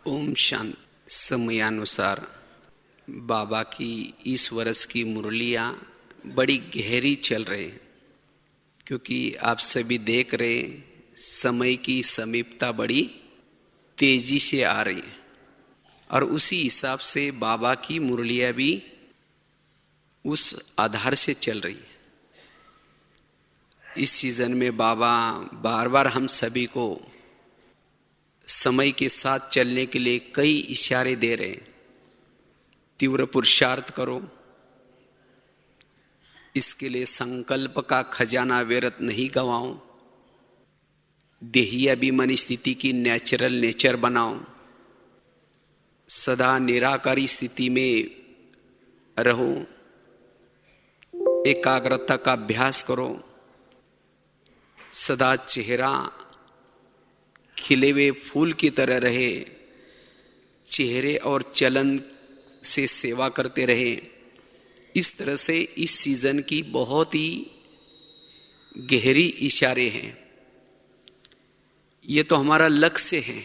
ओम शांति। समयानुसार बाबा की इस वर्ष की मुरलियाँ बड़ी गहरी चल रही हैं, क्योंकि आप सभी देख रहे समय की समीपता बड़ी तेजी से आ रही है और उसी हिसाब से बाबा की मुरलियाँ भी उस आधार से चल रही है। इस सीजन में बाबा बार बार हम सभी को समय के साथ चलने के लिए कई इशारे दे रहे हैं। तीव्र पुरुषार्थ करो, इसके लिए संकल्प का खजाना व्यर्थ नहीं गंवाओ, देही अभिमानी स्थिति की नेचुरल नेचर बनाओ, सदा निराकारी स्थिति में रहो, एकाग्रता का अभ्यास करो, सदा चेहरा खिले हुए फूल की तरह रहे, चेहरे और चलन से सेवा करते रहे। इस तरह से इस सीजन की बहुत ही गहरी इशारे हैं। ये तो हमारा लक्ष्य है,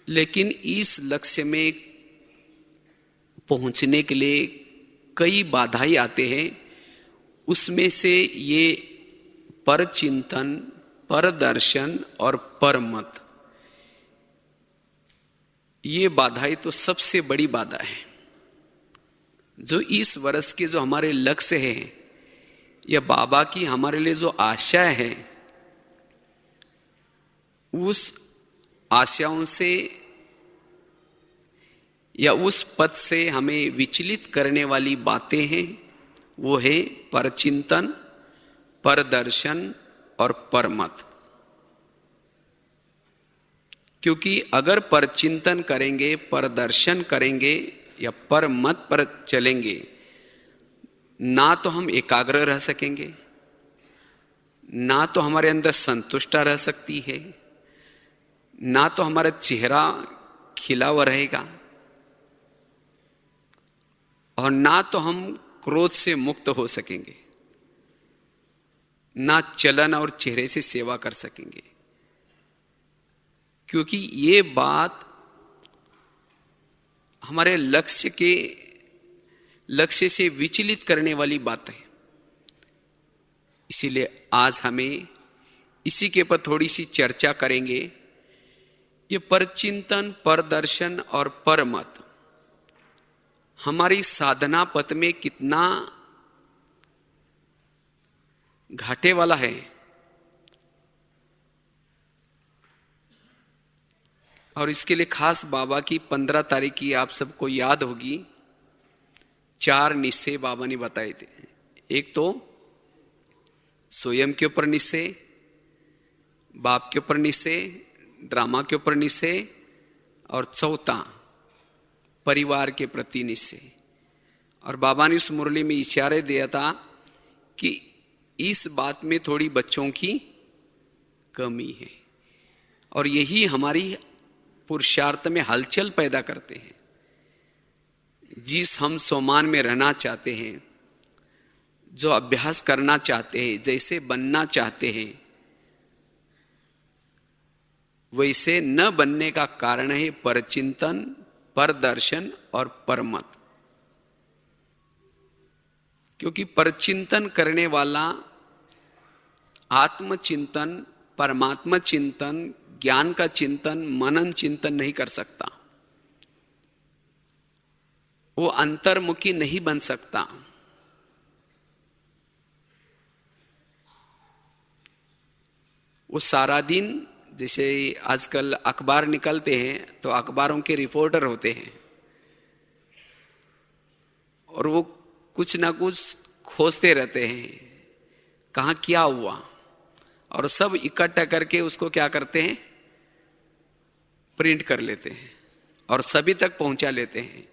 लेकिन इस लक्ष्य में पहुंचने के लिए कई बाधाएं आते हैं। उसमें से ये पर चिंतन, पर दर्शन और पर मत, ये बाधाएं तो सबसे बड़ी बाधा है। जो इस वर्ष के जो हमारे लक्ष्य है या बाबा की हमारे लिए जो आशा है, उस आशाओं से या उस पथ से हमें विचलित करने वाली बातें हैं, वो है पर चिंतन, पर दर्शन और पर मत। क्योंकि अगर पर चिंतन करेंगे, पर दर्शन करेंगे या पर मत पर चलेंगे, ना तो हम एकाग्र रह सकेंगे, ना तो हमारे अंदर संतुष्टता रह सकती है, ना तो हमारा चेहरा खिला हुआ रहेगा, और ना तो हम क्रोध से मुक्त हो सकेंगे, ना चलन और चेहरे से सेवा कर सकेंगे। क्योंकि ये बात हमारे लक्ष्य से विचलित करने वाली बात है। इसीलिए आज हमें इसी के पर थोड़ी सी चर्चा करेंगे। ये परचिंतन, परदर्शन और परमत हमारी साधना पथ में कितना घाटे वाला है। और इसके लिए खास बाबा की 15 तारीख की आप सबको याद होगी, 4 निश्चय बाबा ने बताए थे। एक तो स्वयं के ऊपर निश्चय, बाप के ऊपर निश्चय, ड्रामा के ऊपर निश्चय, और चौथा परिवार के प्रति निश्चय। और बाबा ने उस मुरली में इशारे दिया था कि इस बात में थोड़ी बच्चों की कमी है, और यही हमारी पुरुषार्थ में हलचल पैदा करते हैं। जिस हम सोमान में रहना चाहते हैं, जो अभ्यास करना चाहते हैं, जैसे बनना चाहते हैं, वैसे न बनने का कारण है परचिंतन, परदर्शन और परमत। क्योंकि परचिंतन करने वाला आत्मचिंतन, परमात्मा चिंतन, ज्ञान का चिंतन, मनन चिंतन नहीं कर सकता। वो अंतर्मुखी नहीं बन सकता। वो सारा दिन, जैसे आजकल अखबार निकलते हैं तो अखबारों के रिपोर्टर होते हैं, और वो कुछ ना कुछ खोजते रहते हैं, कहाँ क्या हुआ, और सब इकट्ठा करके उसको क्या करते हैं, प्रिंट कर लेते हैं और सभी तक पहुंचा लेते हैं।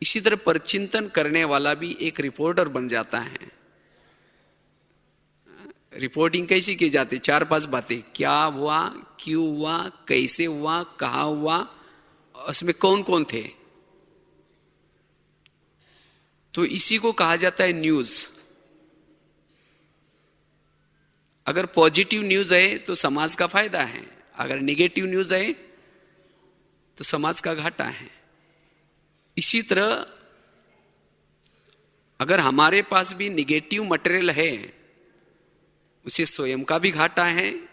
इसी तरह परचिंतन करने वाला भी एक रिपोर्टर बन जाता है। रिपोर्टिंग कैसी की जाती? 4-5 बातें, क्या हुआ, क्यों हुआ, कैसे हुआ, कहाँ हुआ, उसमें कौन कौन थे। तो इसी को कहा जाता है न्यूज। अगर पॉजिटिव न्यूज है तो समाज का फायदा है, अगर नेगेटिव न्यूज है तो समाज का घाटा है। इसी तरह अगर हमारे पास भी निगेटिव मटेरियल है, उसे स्वयं का भी घाटा है,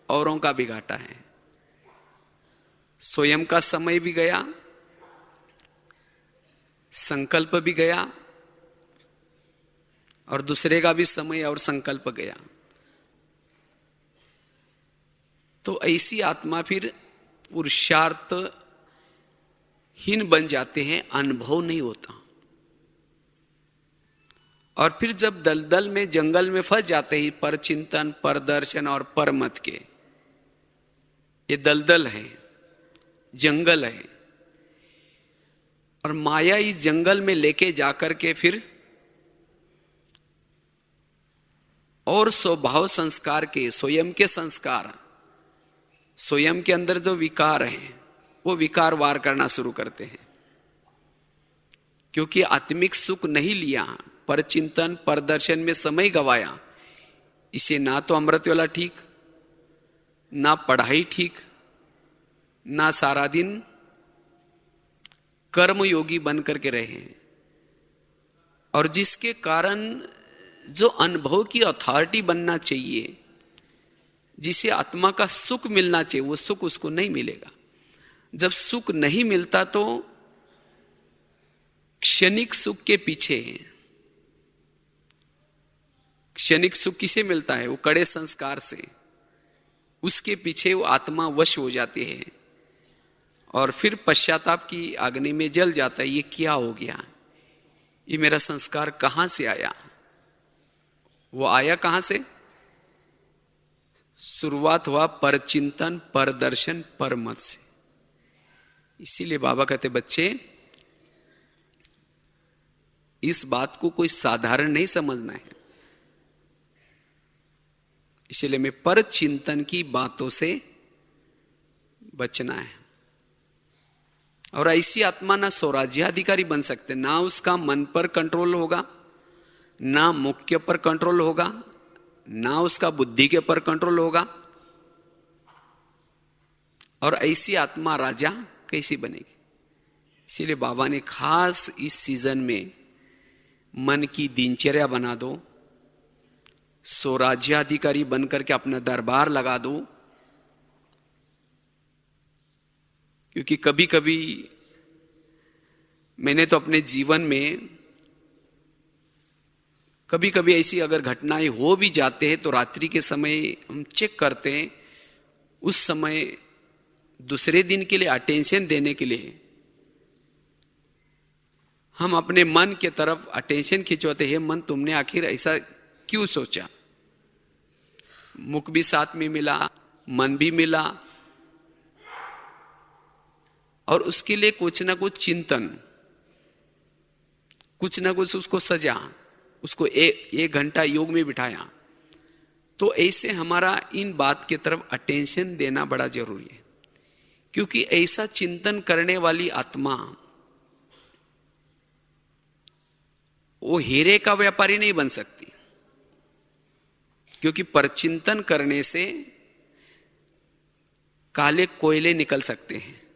औरों का भी घाटा है। स्वयं का समय भी गया, संकल्प भी गया, और दूसरे का भी समय और संकल्प गया। तो ऐसी आत्मा फिर पुरुषार्थहीन बन जाते हैं, अनुभव नहीं होता। और फिर जब दलदल में, जंगल में फंस जाते ही, पर चिंतन, पर दर्शन और पर मत के, ये दलदल है, जंगल है, और माया इस जंगल में लेके जाकर के फिर और स्वभाव संस्कार के, स्वयं के संस्कार, स्वयं के अंदर जो विकार हैं, वो विकार वार करना शुरू करते हैं। क्योंकि आत्मिक सुख नहीं लिया, पर चिंतन, पर दर्शन में समय गवाया, इसे ना तो अमृत वाला ठीक, ना पढ़ाई ठीक, ना सारा दिन कर्मयोगी बन करके रहे। और जिसके कारण जो अनुभव की अथॉरिटी बनना चाहिए, जिसे आत्मा का सुख मिलना चाहिए, वो सुख उसको नहीं मिलेगा। जब सुख नहीं मिलता तो क्षणिक सुख के पीछे, क्षणिक सुख किसे मिलता है? वो कड़े संस्कार से, उसके पीछे वो आत्मा वश हो जाती है, और फिर पश्चाताप की अग्नि में जल जाता है। ये क्या हो गया? ये मेरा संस्कार कहां से आया? वो आया कहां से? शुरुआत हुआ पर चिंतन, पर दर्शन, पर मत से। इसीलिए बाबा कहते, बच्चे इस बात को कोई साधारण नहीं समझना है। इसलिए मैं पर चिंतन की बातों से बचना है। और ऐसी आत्मा ना स्वराज्याधिकारी बन सकते, ना उसका मन पर कंट्रोल होगा, ना मुख्य पर कंट्रोल होगा, ना उसका बुद्धि के पर कंट्रोल होगा। और ऐसी आत्मा राजा कैसी बनेगी? इसीलिए बाबा ने खास इस सीजन में मन की दिनचर्या बना दो, स्वराज्याधिकारी बनकर के अपना दरबार लगा दो। क्योंकि कभी कभी मैंने तो अपने जीवन में कभी कभी ऐसी अगर घटनाएं हो भी जाते हैं, तो रात्रि के समय हम चेक करते हैं, उस समय दूसरे दिन के लिए अटेंशन देने के लिए हम अपने मन के तरफ अटेंशन खिंचवाते हैं। मन, तुमने आखिर ऐसा क्यों सोचा? मुख भी साथ में मिला, मन भी मिला, और उसके लिए कुछ ना कुछ चिंतन, कुछ ना कुछ उसको सजा, उसको एक घंटा योग में बिठाया। तो ऐसे हमारा इन बात की तरफ अटेंशन देना बड़ा जरूरी है। क्योंकि ऐसा चिंतन करने वाली आत्मा वो हीरे का व्यापारी नहीं बन सकती। क्योंकि परचिंतन करने से काले कोयले निकल सकते हैं।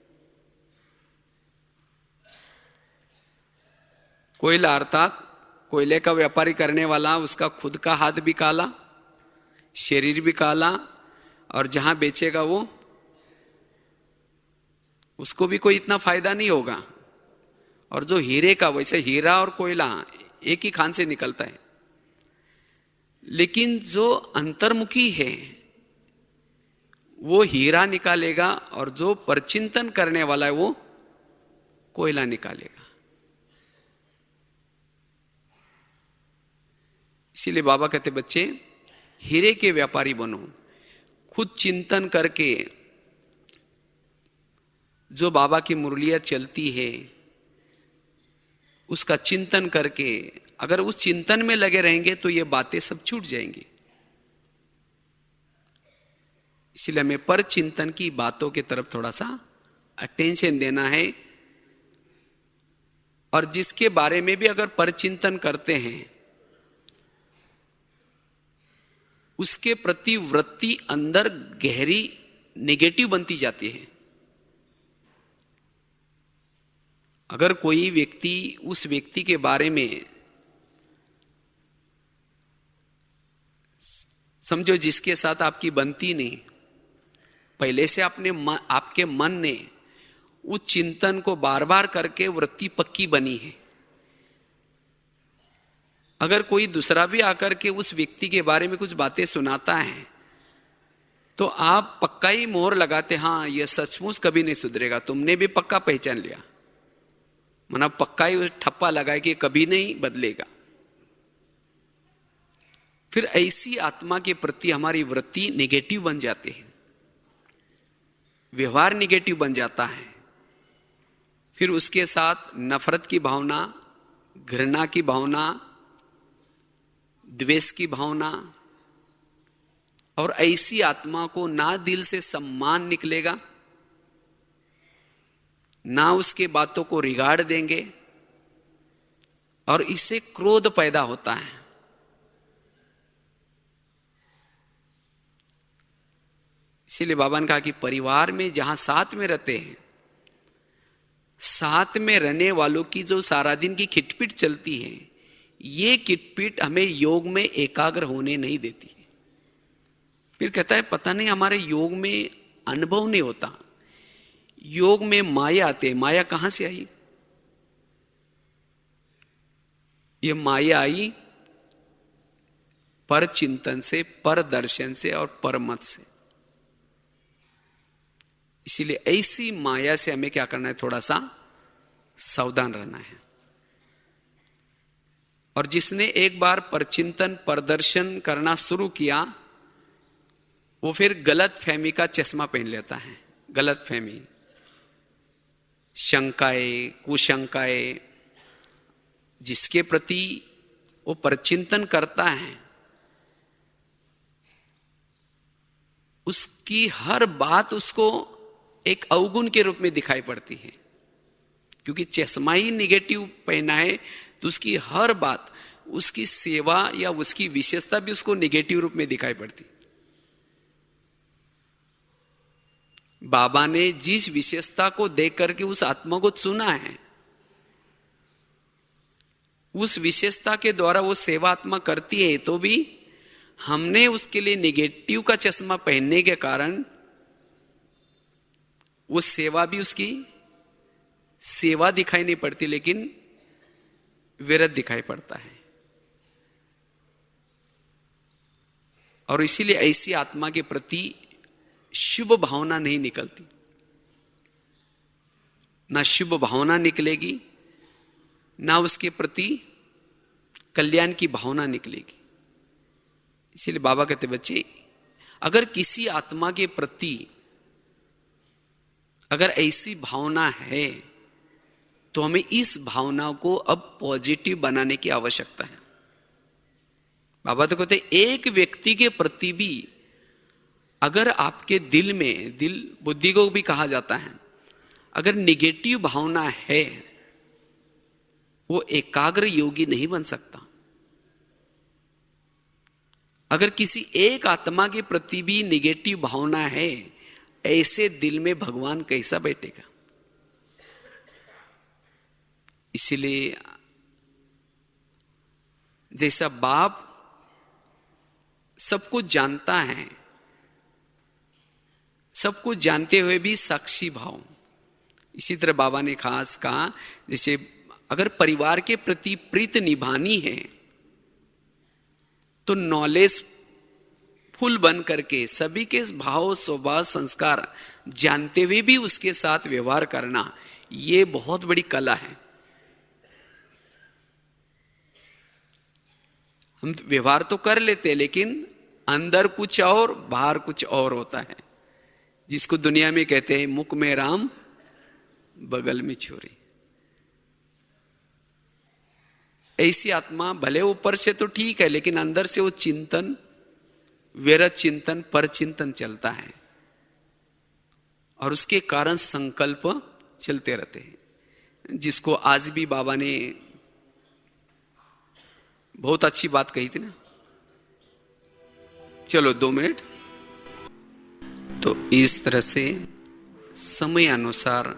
कोयला अर्थात कोयले का व्यापारी करने वाला, उसका खुद का हाथ भी काला, शरीर भी काला, और जहां बेचेगा वो, उसको भी कोई इतना फायदा नहीं होगा। और जो हीरे का, वैसे हीरा और कोयला एक ही खान से निकलता है। लेकिन जो अंतर्मुखी है वो हीरा निकालेगा, और जो परचिंतन करने वाला है वो कोयला निकालेगा। इसीलिए बाबा कहते, बच्चे हीरे के व्यापारी बनो। खुद चिंतन करके जो बाबा की मुरलियां चलती है, उसका चिंतन करके अगर उस चिंतन में लगे रहेंगे तो ये बातें सब छूट जाएंगी। इसलिए हमें पर चिंतन की बातों की तरफ थोड़ा सा अटेंशन देना है। और जिसके बारे में भी अगर पर चिंतन करते हैं, उसके प्रति वृत्ति अंदर गहरी नेगेटिव बनती जाती है। अगर कोई व्यक्ति उस व्यक्ति के बारे में, समझो जिसके साथ आपकी बनती नहीं, पहले से आपके मन ने उस चिंतन को बार बार करके वृत्ति पक्की बनी है, अगर कोई दूसरा भी आकर के उस व्यक्ति के बारे में कुछ बातें सुनाता है तो आप पक्का ही मोहर लगाते, हाँ यह सचमुच कभी नहीं सुधरेगा, तुमने भी पक्का पहचान लिया, मतलब पक्का ही ठप्पा लगाए कि कभी नहीं बदलेगा। फिर ऐसी आत्मा के प्रति हमारी वृत्ति निगेटिव बन जाती है, व्यवहार निगेटिव बन जाता है। फिर उसके साथ नफरत की भावना, घृणा की भावना, द्वेष की भावना, और ऐसी आत्मा को ना दिल से सम्मान निकलेगा, ना उसके बातों को रिगार्ड देंगे, और इससे क्रोध पैदा होता है। इसीलिए बाबा ने कहा कि परिवार में जहां साथ में रहते हैं, साथ में रहने वालों की जो सारा दिन की खिटपिट चलती है, ये खिटपिट हमें योग में एकाग्र होने नहीं देती है। फिर कहता है पता नहीं हमारे योग में अनुभव नहीं होता, योग में माया आते हैं। माया कहां से आई? ये माया आई पर चिंतन से, पर दर्शन से और पर मत से। इसीलिए ऐसी माया से हमें क्या करना है, थोड़ा सा सावधान रहना है। और जिसने एक बार परचिंतन प्रदर्शन करना शुरू किया, वो फिर गलत फहमी का चश्मा पहन लेता है। गलत फहमी, शंकाएं, कुशंकाएं, जिसके प्रति वो परचिंतन करता है उसकी हर बात उसको एक अवगुण के रूप में दिखाई पड़ती है, क्योंकि चश्मा ही निगेटिव पहना है तो उसकी हर बात, उसकी सेवा या उसकी विशेषता भी उसको निगेटिव रूप में दिखाई पड़ती। बाबा ने जिस विशेषता को देख करके उस आत्मा को चुना है, उस विशेषता के द्वारा वो सेवा आत्मा करती है, तो भी हमने उसके लिए निगेटिव का चश्मा पहनने के कारण वो सेवा भी उसकी सेवा दिखाई नहीं पड़ती, लेकिन विरत दिखाई पड़ता है। और इसीलिए ऐसी आत्मा के प्रति शुभ भावना नहीं निकलती, ना शुभ भावना निकलेगी, ना उसके प्रति कल्याण की भावना निकलेगी। इसीलिए बाबा कहते बच्चे, अगर किसी आत्मा के प्रति अगर ऐसी भावना है तो हमें इस भावना को अब पॉजिटिव बनाने की आवश्यकता है। बाबा तो कहते एक व्यक्ति के प्रति भी अगर आपके दिल में, दिल बुद्धि को भी कहा जाता है, अगर निगेटिव भावना है, वो एकाग्र योगी नहीं बन सकता। अगर किसी एक आत्मा के प्रति भी निगेटिव भावना है, ऐसे दिल में भगवान कैसा बैठेगा? इसीलिए जैसा बाप सब कुछ जानता है, सब कुछ जानते हुए भी साक्षी भाव, इसी तरह बाबा ने खास कहा, जैसे अगर परिवार के प्रति प्रीत निभानी है तो नॉलेज फुल बन करके सभी के भाव, स्वभाव, संस्कार जानते हुए भी उसके साथ व्यवहार करना, ये बहुत बड़ी कला है। हम व्यवहार तो कर लेते हैं, लेकिन अंदर कुछ और, बाहर कुछ और होता है, जिसको दुनिया में कहते हैं मुख में राम बगल में छोरी। ऐसी आत्मा भले ऊपर से तो ठीक है, लेकिन अंदर से वो चिंतन, विरत चिंतन, पर चिंतन चलता है, और उसके कारण संकल्प चलते रहते हैं। जिसको आज भी बाबा ने बहुत अच्छी बात कही थी ना, चलो 2 मिनट। तो इस तरह से समय अनुसार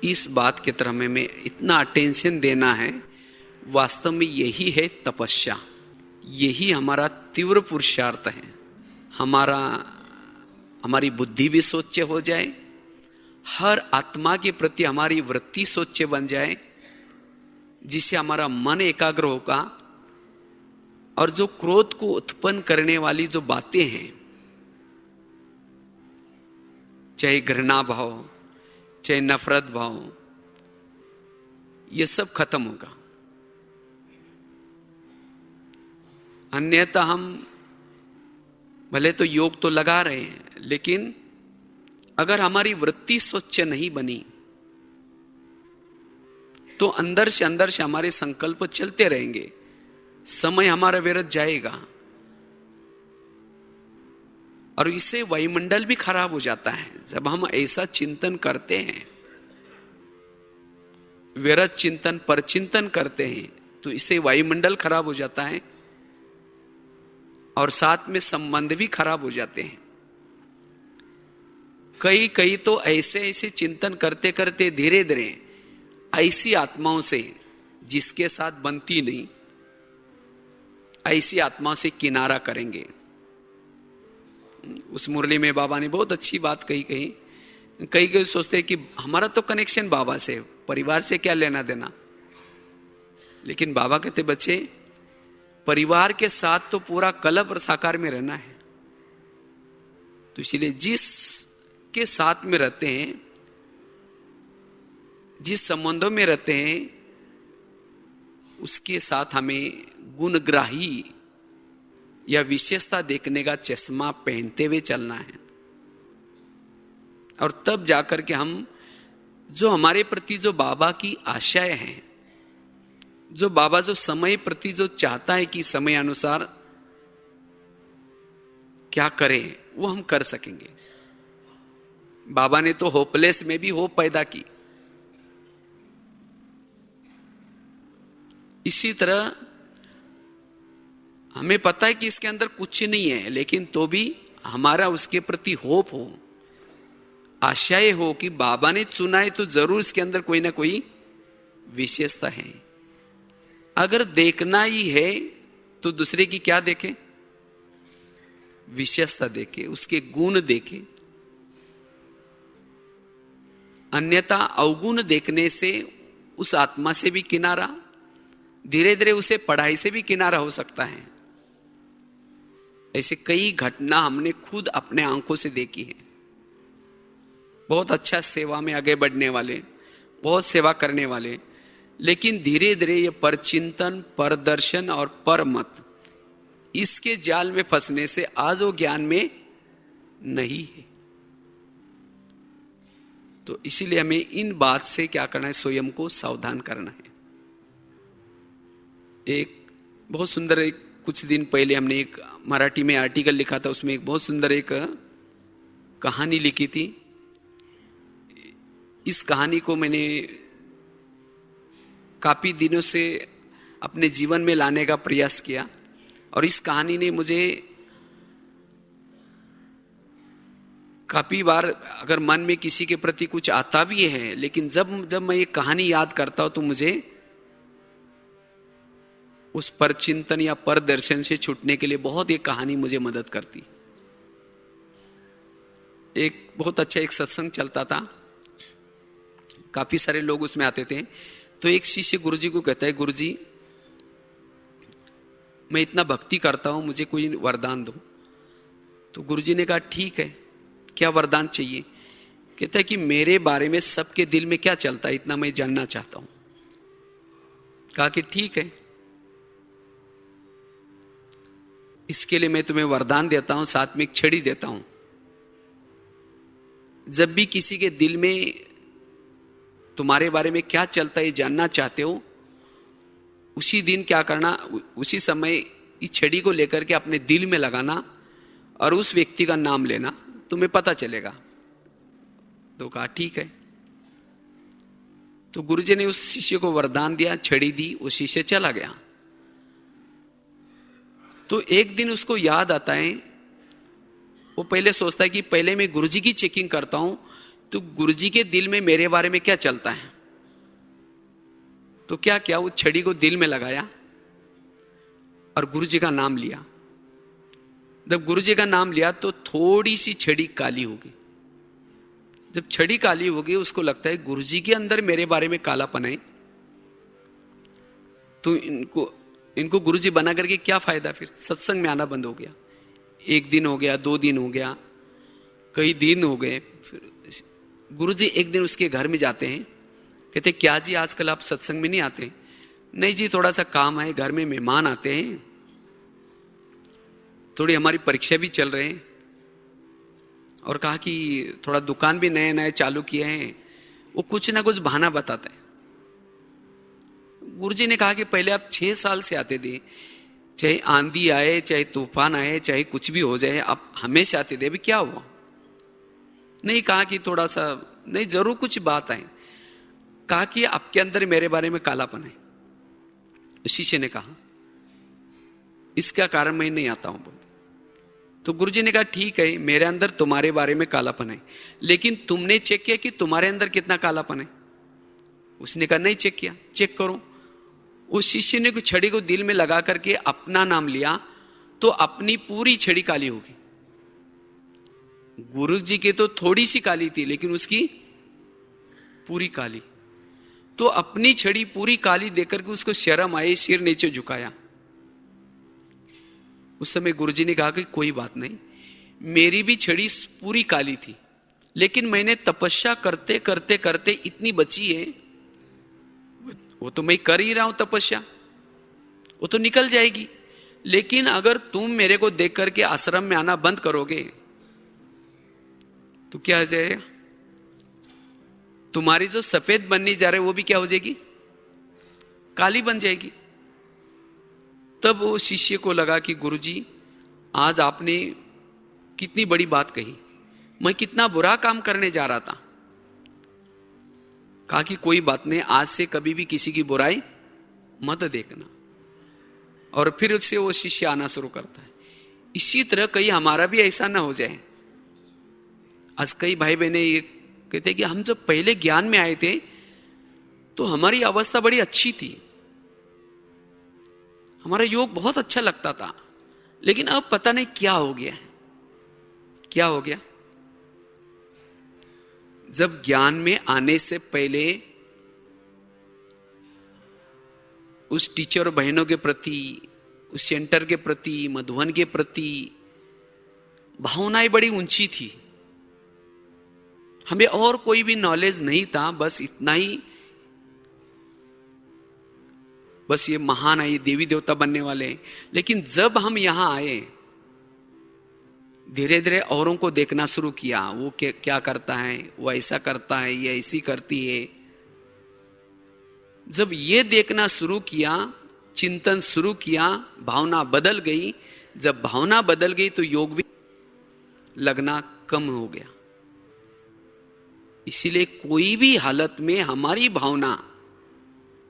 इस बात की तरफ हमें इतना अटेंशन देना है। वास्तव में यही है तपस्या, यही हमारा तीव्र पुरुषार्थ है। हमारी बुद्धि भी सोच्य हो जाए, हर आत्मा के प्रति हमारी वृत्ति सोच्य बन जाए, जिससे हमारा मन एकाग्र होगा। और जो क्रोध को उत्पन्न करने वाली जो बातें हैं, चाहे घृणा भाव, चाहे नफरत भाव, ये सब खत्म होगा। अन्यथा हम भले तो योग तो लगा रहे हैं, लेकिन अगर हमारी वृत्ति स्वच्छ नहीं बनी तो अंदर से हमारे संकल्प चलते रहेंगे, समय हमारा व्यर्थ जाएगा और इससे वायुमंडल भी खराब हो जाता है। जब हम ऐसा चिंतन करते हैं, व्यर्थ चिंतन पर चिंतन करते हैं, तो इससे वायुमंडल खराब हो जाता है और साथ में संबंध भी खराब हो जाते हैं। कई तो ऐसे चिंतन करते करते धीरे धीरे ऐसी आत्माओं से जिसके साथ बनती नहीं, ऐसी आत्माओं से किनारा करेंगे। उस मुरली में बाबा ने बहुत अच्छी बात कही सोचते हैं कि हमारा तो कनेक्शन बाबा से, परिवार से क्या लेना देना। लेकिन बाबा कहते बच्चे, परिवार के साथ तो पूरा कल्प और साकार में रहना है। तो इसलिए जिस के साथ में रहते हैं, जिस संबंधों में रहते हैं, उसके साथ हमें गुणग्राही या विशेषता देखने का चश्मा पहनते हुए चलना है। और तब जाकर के हम जो हमारे प्रति जो बाबा की आशाएं हैं, जो बाबा जो समय प्रति जो चाहता है कि समय अनुसार क्या करें, वो हम कर सकेंगे। बाबा ने तो होपलेस में भी होप पैदा की। इसी तरह हमें पता है कि इसके अंदर कुछ नहीं है, लेकिन तो भी हमारा उसके प्रति होप हो, आशाएं हो कि बाबा ने चुना है तो जरूर इसके अंदर कोई ना कोई विशेषता है। अगर देखना ही है तो दूसरे की क्या देखे? विशेषता देखे, उसके गुण देखे। अन्यथा अवगुण देखने से उस आत्मा से भी किनारा, धीरे धीरे उसे पढ़ाई से भी किनारा हो सकता है। ऐसे कई घटना हमने खुद अपने आंखों से देखी है। बहुत अच्छा सेवा में आगे बढ़ने वाले, बहुत सेवा करने वाले, लेकिन धीरे धीरे ये परचिंतन, परदर्शन और परमत, इसके जाल में फंसने से आज वो ज्ञान में नहीं है। तो इसीलिए हमें इन बात से क्या करना है, स्वयं को सावधान करना है। एक बहुत सुंदर, कुछ दिन पहले हमने एक मराठी में आर्टिकल लिखा था, उसमें एक बहुत सुंदर एक कहानी लिखी थी। इस कहानी को मैंने काफी दिनों से अपने जीवन में लाने का प्रयास किया और इस कहानी ने मुझे काफी बार, अगर मन में किसी के प्रति कुछ आता भी है, लेकिन जब मैं ये कहानी याद करता हूं तो मुझे उस पर चिंतन या पर दर्शन से छूटने के लिए बहुत ये कहानी मुझे मदद करती। एक बहुत अच्छा एक सत्संग चलता था, काफी सारे लोग उसमें आते थे। तो एक शिष्य गुरुजी को कहता है, गुरुजी मैं इतना भक्ति करता हूं, मुझे कोई वरदान दो। तो गुरुजी ने कहा ठीक है, क्या वरदान चाहिए? कहता है कि मेरे बारे में सबके दिल में क्या चलता है, इतना मैं जानना चाहता हूं। कहा कि ठीक है, इसके लिए मैं तुम्हें वरदान देता हूं, साथ में एक छड़ी देता हूं। जब भी किसी के दिल में तुम्हारे बारे में क्या चलता है जानना चाहते हो, उसी दिन क्या करना, उसी समय इस छड़ी को लेकर के अपने दिल में लगाना और उस व्यक्ति का नाम लेना, तुम्हें पता चलेगा। तो कहा ठीक है। तो गुरुजी ने उस शिष्य को वरदान दिया, छड़ी दी, वो शिष्य चला गया। तो एक दिन उसको याद आता है, वो पहले सोचता है कि पहले मैं गुरुजी की चेकिंग करता हूं तो गुरुजी के दिल में मेरे बारे में क्या चलता है? तो क्या क्या वो छड़ी को दिल में लगाया और गुरुजी का नाम लिया। जब गुरुजी का नाम लिया तो थोड़ी सी छड़ी काली हो गई। जब छड़ी काली हो गई, उसको लगता है गुरुजी के अंदर मेरे बारे में कालापन है, तो इनको गुरुजी बना करके क्या फायदा? फिर सत्संग में आना बंद हो गया। 1 दिन हो गया, 2 दिन हो गया, कई दिन हो गए। फिर गुरुजी एक दिन उसके घर में जाते हैं, कहते क्या जी आजकल आप सत्संग में नहीं आते? नहीं जी, थोड़ा सा काम है, घर में मेहमान आते हैं, थोड़ी हमारी परीक्षा भी चल रहे हैं, और कहा कि थोड़ा दुकान भी नए नए चालू किए हैं। वो कुछ ना कुछ बहाना बताता है। गुरुजी ने कहा कि पहले आप 6 साल से आते थे, चाहे आंधी आए, चाहे तूफान आए, चाहे कुछ भी हो जाए, आप हमेशा आते थे, अभी क्या हुआ? नहीं, कहा कि थोड़ा सा, नहीं जरूर कुछ बात है। कहा कि आपके अंदर मेरे बारे में कालापन है। शिष्य ने कहा इसका कारण मैं नहीं आता हूं। तो गुरुजी ने कहा ठीक है, मेरे अंदर तुम्हारे बारे में कालापन है, लेकिन तुमने चेक किया कि तुम्हारे अंदर कितना कालापन है? उसने कहा नहीं चेक किया। चेक करो। उस शिष्य ने कुछ छड़ी को दिल में लगा करके अपना नाम लिया तो अपनी पूरी छड़ी काली होगी। गुरुजी की तो थोड़ी सी काली थी, लेकिन उसकी पूरी काली। तो अपनी छड़ी पूरी काली देकर के उसको शर्म आई, सिर नीचे झुकाया। उस समय गुरुजी ने कहा कि कोई बात नहीं, मेरी भी छड़ी पूरी काली थी, लेकिन मैंने तपस्या करते करते करते इतनी बची है, वो तो मैं कर ही रहा हूं तपस्या, वो तो निकल जाएगी। लेकिन अगर तुम मेरे को देख करके आश्रम में आना बंद करोगे तो क्या हो जाएगा? तुम्हारी जो सफेद बननी जा रही है वो भी क्या हो जाएगी? काली बन जाएगी। तब वो शिष्य को लगा कि गुरुजी आज आपने कितनी बड़ी बात कही, मैं कितना बुरा काम करने जा रहा था। कहा कि कोई बात नहीं, आज से कभी भी किसी की बुराई मत देखना। और फिर उससे वो शिष्य आना शुरू करता है। इसी तरह कहीं हमारा भी ऐसा ना हो जाए। आज कई भाई बहने ये कहते कि हम जब पहले ज्ञान में आए थे तो हमारी अवस्था बड़ी अच्छी थी, हमारा योग बहुत अच्छा लगता था, लेकिन अब पता नहीं क्या हो गया है। क्या हो गया? जब ज्ञान में आने से पहले उस टीचर और बहनों के प्रति, उस सेंटर के प्रति, मधुबन के प्रति भावनाएं बड़ी ऊंची थी। हमें और कोई भी नॉलेज नहीं था, बस इतना ही, बस ये महान है, ये देवी देवता बनने वाले हैं। लेकिन जब हम यहां आए, धीरे धीरे औरों को देखना शुरू किया, वो क्या करता है, वो ऐसा करता है, ये ऐसी करती है। जब ये देखना शुरू किया, चिंतन शुरू किया, भावना बदल गई। जब भावना बदल गई तो योग भी लगना कम हो गया। इसीलिए कोई भी हालत में हमारी भावना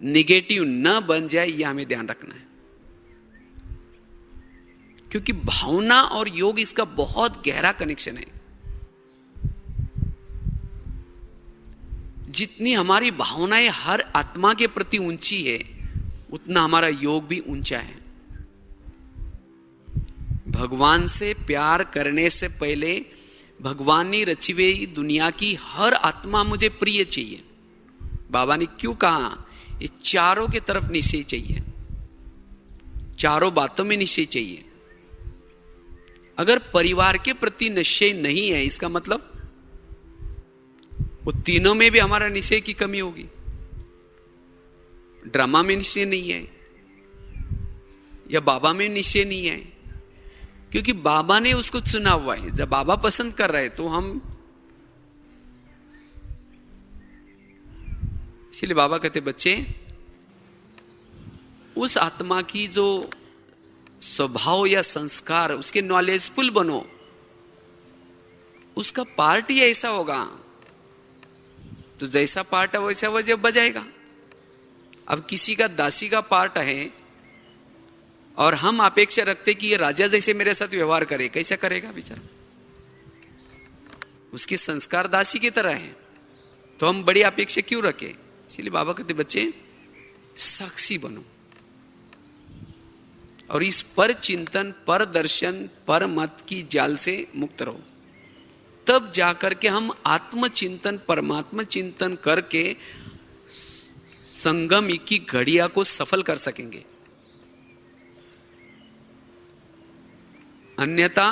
निगेटिव न बन जाए, यह हमें ध्यान रखना है। क्योंकि भावना और योग इसका बहुत गहरा कनेक्शन है। जितनी हमारी भावनाएं हर आत्मा के प्रति ऊंची है, उतना हमारा योग भी ऊंचा है। भगवान से प्यार करने से पहले भगवान ने रची हुई दुनिया की हर आत्मा मुझे प्रिय चाहिए। बाबा ने क्यों कहा? ये चारों के तरफ निश्चय चाहिए, चारों बातों में निश्चय चाहिए। अगर परिवार के प्रति निश्चय नहीं है, इसका मतलब वो तीनों में भी हमारा निश्चय की कमी होगी। ड्रामा में निश्चय नहीं है या बाबा में निश्चय नहीं है, क्योंकि बाबा ने उसको चुना हुआ है। जब बाबा पसंद कर रहे तो हम, इसलिए बाबा कहते बच्चे, उस आत्मा की जो स्वभाव या संस्कार, उसके नॉलेजफुल बनो, उसका पार्ट ही ऐसा होगा तो जैसा पार्ट है वैसा वो जब बजाएगा। अब किसी का दासी का पार्ट है और हम अपेक्षा रखते कि ये राजा जैसे मेरे साथ व्यवहार करे, कैसा करेगा बेचारा? उसके संस्कार दासी की तरह है, तो हम बड़ी अपेक्षा क्यों रखें? इसीलिए बाबा कहते बच्चे साक्षी बनो और इस पर चिंतन, पर दर्शन, पर मत की जाल से मुक्त रहो। तब जाकर के हम आत्मचिंतन, परमात्मा चिंतन करके संगम की घड़िया को सफल कर सकेंगे। अन्यथा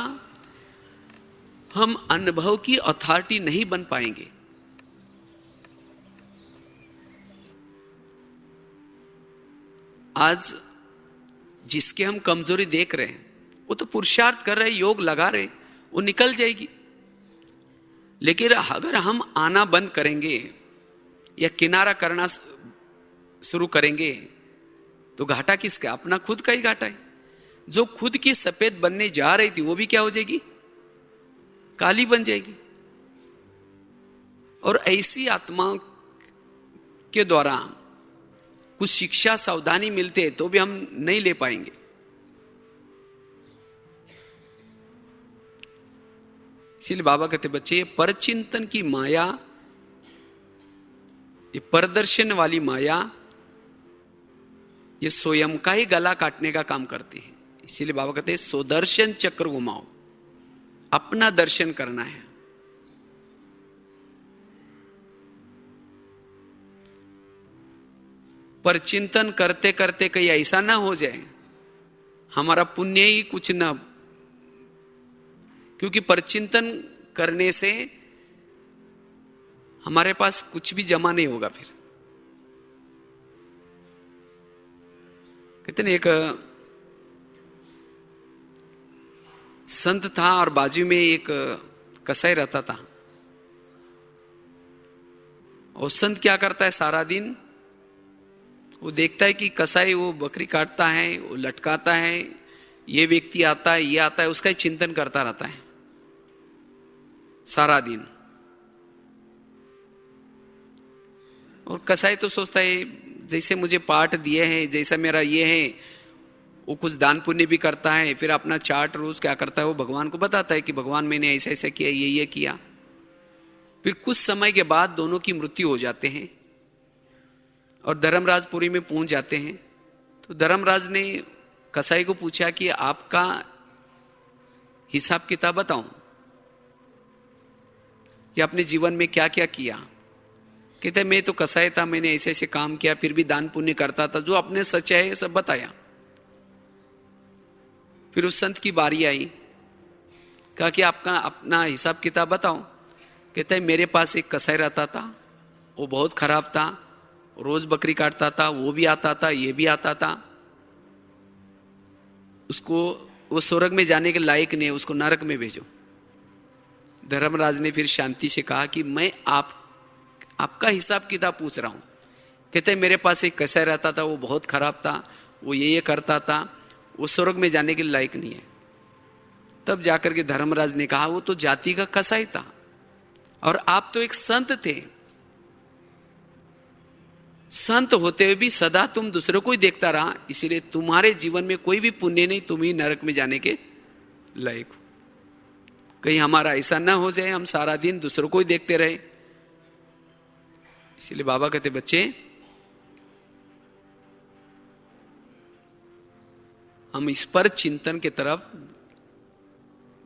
हम अनुभव की अथॉरिटी नहीं बन पाएंगे। आज जिसके हम कमजोरी देख रहे हैं, वो तो पुरुषार्थ कर रहे, योग लगा रहे, वो निकल जाएगी। लेकिन अगर हम आना बंद करेंगे या किनारा करना शुरू करेंगे तो घाटा किसका? अपना खुद का ही घाटा है। जो खुद की सफेद बनने जा रही थी वो भी क्या हो जाएगी? काली बन जाएगी। और ऐसी आत्मा के द्वारा कुछ शिक्षा, सावधानी मिलते तो भी हम नहीं ले पाएंगे। इसीलिए बाबा कहते बच्चे, ये परचिंतन की माया, ये परदर्शन वाली माया, ये स्वयं का ही गला काटने का काम करती है। इसीलिए बाबा कहते हैं स्वदर्शन चक्र घुमाओ, अपना दर्शन करना है। पर चिंतन करते करते कहीं ऐसा ना हो जाए हमारा पुण्य ही कुछ ना, क्योंकि परचिंतन करने से हमारे पास कुछ भी जमा नहीं होगा। फिर कहते ना, एक संत था और बाजू में एक कसाई रहता था। और संत क्या करता है, सारा दिन वो देखता है कि कसाई वो बकरी काटता है, वो लटकाता है, ये व्यक्ति आता है, ये आता है, उसका ही चिंतन करता रहता है सारा दिन। और कसाई तो सोचता है जैसे मुझे पाठ दिए हैं, जैसा मेरा ये है, वो कुछ दान पुण्य भी करता है, फिर अपना चार्ट रोज क्या करता है वो भगवान को बताता है कि भगवान मैंने ऐसा ऐसा किया, ये किया। फिर कुछ समय के बाद दोनों की मृत्यु हो जाते हैं और धर्मराजपुरी में पहुंच जाते हैं। तो धर्मराज ने कसाई को पूछा कि आपका हिसाब किताब बताओ कि आपने जीवन में क्या क्या किया। कहते मैं तो कसाई था, मैंने ऐसे ऐसे काम किया, फिर भी दान पुण्य करता था, जो अपने सच है सब बताया। फिर उस संत की बारी आई, कहा कि आपका अपना हिसाब किताब बताओ। कहता है मेरे पास एक कसाई रहता था, वो बहुत खराब था, रोज बकरी काटता था, वो भी आता था, ये भी आता था, उसको वो स्वर्ग में जाने के लायक नहीं है, उसको नरक में भेजो। धर्मराज ने फिर शांति से कहा कि मैं आपका हिसाब किताब पूछ रहा हूं। कहते मेरे पास एक कसाई रहता था, वो बहुत खराब था, वो ये करता था, वो स्वर्ग में जाने के लायक नहीं है। तब जाकर के धर्मराज ने कहा वो तो जाति का कसाई था और आप तो एक संत थे। संत होते हुए भी सदा तुम दूसरों को ही देखता रहा, इसीलिए तुम्हारे जीवन में कोई भी पुण्य नहीं, तुम ही नरक में जाने के लायक हो। कहीं हमारा ऐसा ना हो जाए हम सारा दिन दूसरों को ही देखते रहे। इसीलिए बाबा कहते बच्चे हम इस पर चिंतन की तरफ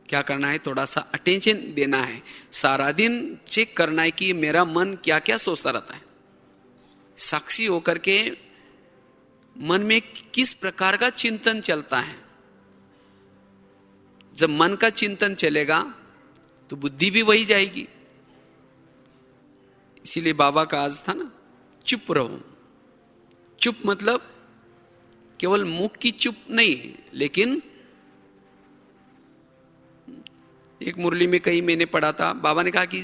क्या करना है, थोड़ा सा अटेंशन देना है। सारा दिन चेक करना है कि मेरा मन क्या क्या सोचता रहता है, साक्षी होकर के मन में किस प्रकार का चिंतन चलता है। जब मन का चिंतन चलेगा तो बुद्धि भी वही जाएगी। इसीलिए बाबा का आज था ना, चुप रहो। चुप मतलब केवल मुख की चुप नहीं है, लेकिन एक मुरली में कहीं मैंने पढ़ा था, बाबा ने कहा कि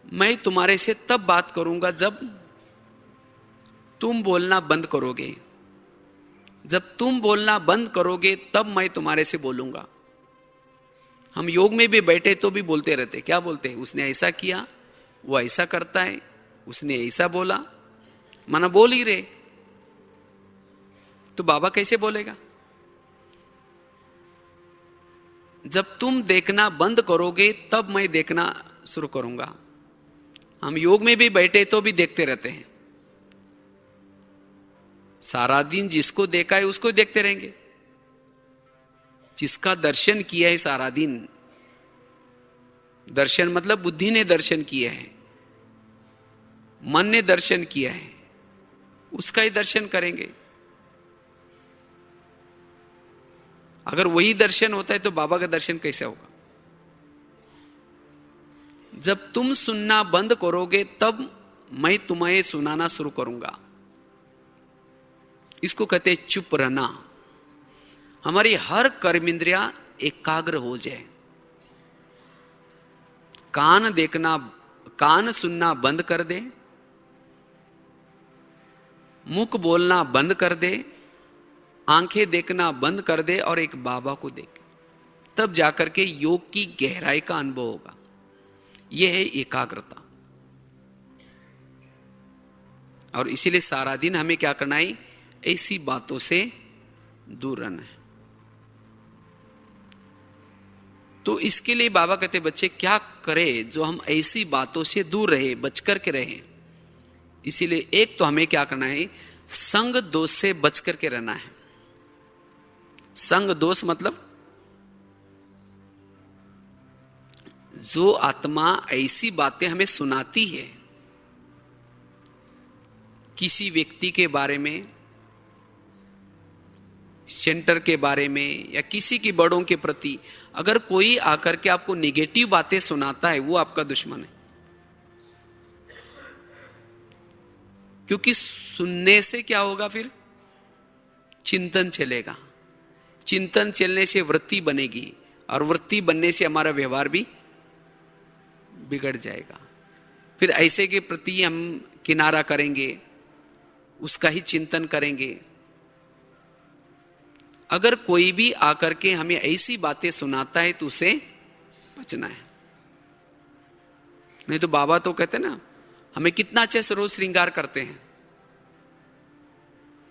मैं तुम्हारे से तब बात करूंगा जब तुम बोलना बंद करोगे। जब तुम बोलना बंद करोगे तब मैं तुम्हारे से बोलूंगा। हम योग में भी बैठे तो भी बोलते रहते। क्या बोलते हैं? उसने ऐसा किया, वो ऐसा करता है, उसने ऐसा बोला, माना बोल ही रहे। तो बाबा कैसे बोलेगा? जब तुम देखना बंद करोगे तब मैं देखना शुरू करूंगा। हम योग में भी बैठे तो भी देखते रहते हैं, सारा दिन जिसको देखा है उसको देखते रहेंगे, जिसका दर्शन किया है सारा दिन, दर्शन मतलब बुद्धि ने दर्शन किया है, मन ने दर्शन किया है, उसका ही दर्शन करेंगे। अगर वही दर्शन होता है तो बाबा का दर्शन कैसे होगा? जब तुम सुनना बंद करोगे तब मैं तुम्हें सुनाना शुरू करूंगा। इसको कहते हैं चुप रहना। हमारी हर कर्म इंद्रिया एकाग्र हो जाए। कान सुनना बंद कर दे, मुख बोलना बंद कर दे, आंखें देखना बंद कर दे और एक बाबा को देख, तब जाकर के योग की गहराई का अनुभव होगा। यह है एकाग्रता। और इसीलिए सारा दिन हमें क्या करना है? ऐसी बातों से दूर रहना है। तो इसके लिए बाबा कहते बच्चे क्या करें जो हम ऐसी बातों से दूर रहे, बच करके रहे। इसीलिए एक तो हमें क्या करना है? संग दोष से बच करके रहना है। संग दोष मतलब जो आत्मा ऐसी बातें हमें सुनाती है किसी व्यक्ति के बारे में, सेंटर के बारे में, या किसी की बड़ों के प्रति, अगर कोई आकर के आपको नेगेटिव बातें सुनाता है वो आपका दुश्मन है। क्योंकि सुनने से क्या होगा? फिर चिंतन चलेगा, चिंतन चलने से वृत्ति बनेगी, और वृत्ति बनने से हमारा व्यवहार भी बिगड़ जाएगा। फिर ऐसे के प्रति हम किनारा करेंगे, उसका ही चिंतन करेंगे। अगर कोई भी आकर के हमें ऐसी बातें सुनाता है तो उसे बचना है। नहीं तो बाबा तो कहते ना, हमें कितना अच्छे से रोज श्रृंगार करते हैं।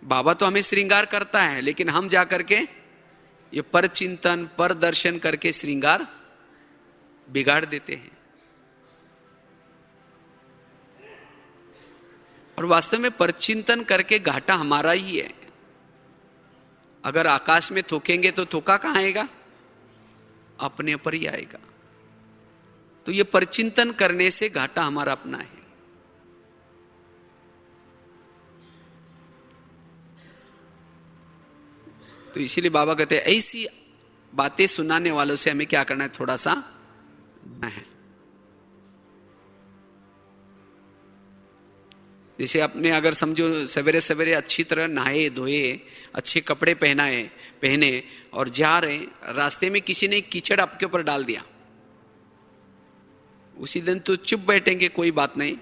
बाबा तो हमें श्रृंगार करता है, लेकिन हम जाकर के ये पर चिंतन पर दर्शन करके श्रृंगार बिगाड़ देते हैं। और वास्तव में परचिंतन करके घाटा हमारा ही है। अगर आकाश में थूकेंगे तो थूका कहां आएगा? अपने पर ही आएगा। तो ये परचिंतन करने से घाटा हमारा अपना है। तो इसीलिए बाबा कहते हैं ऐसी बातें सुनाने वालों से हमें क्या करना है? थोड़ा सा है। जैसे आपने अगर समझो सवेरे सवेरे अच्छी तरह नहाए धोए, अच्छे कपड़े पहने और जा रहे, रास्ते में किसी ने कीचड़ आपके ऊपर डाल दिया, उसी दिन तो चुप बैठेंगे, कोई बात नहीं।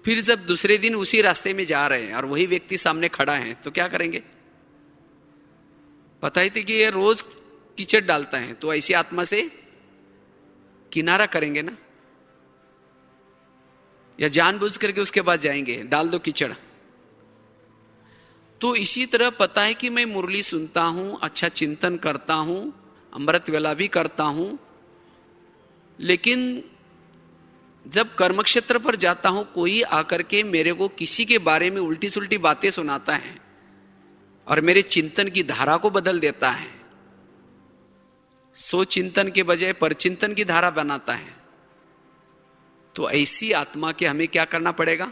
फिर जब दूसरे दिन उसी रास्ते में जा रहे हैं और वही व्यक्ति सामने खड़ा है तो क्या करेंगे? पता ही थी कि ये रोज कीचड़ डालता है, तो ऐसी आत्मा से किनारा करेंगे ना, या जानबूझ करके उसके बाद जाएंगे डाल दो कीचड़। तो इसी तरह पता है कि मैं मुरली सुनता हूं, अच्छा चिंतन करता हूं, अमृत वेला भी करता हूं, लेकिन जब कर्मक्षेत्र पर जाता हूं कोई आकर के मेरे को किसी के बारे में उल्टी सुल्टी बातें सुनाता है और मेरे चिंतन की धारा को बदल देता है, सो चिंतन के बजाय परचिंतन की धारा बनाता है, तो ऐसी आत्मा के हमें क्या करना पड़ेगा?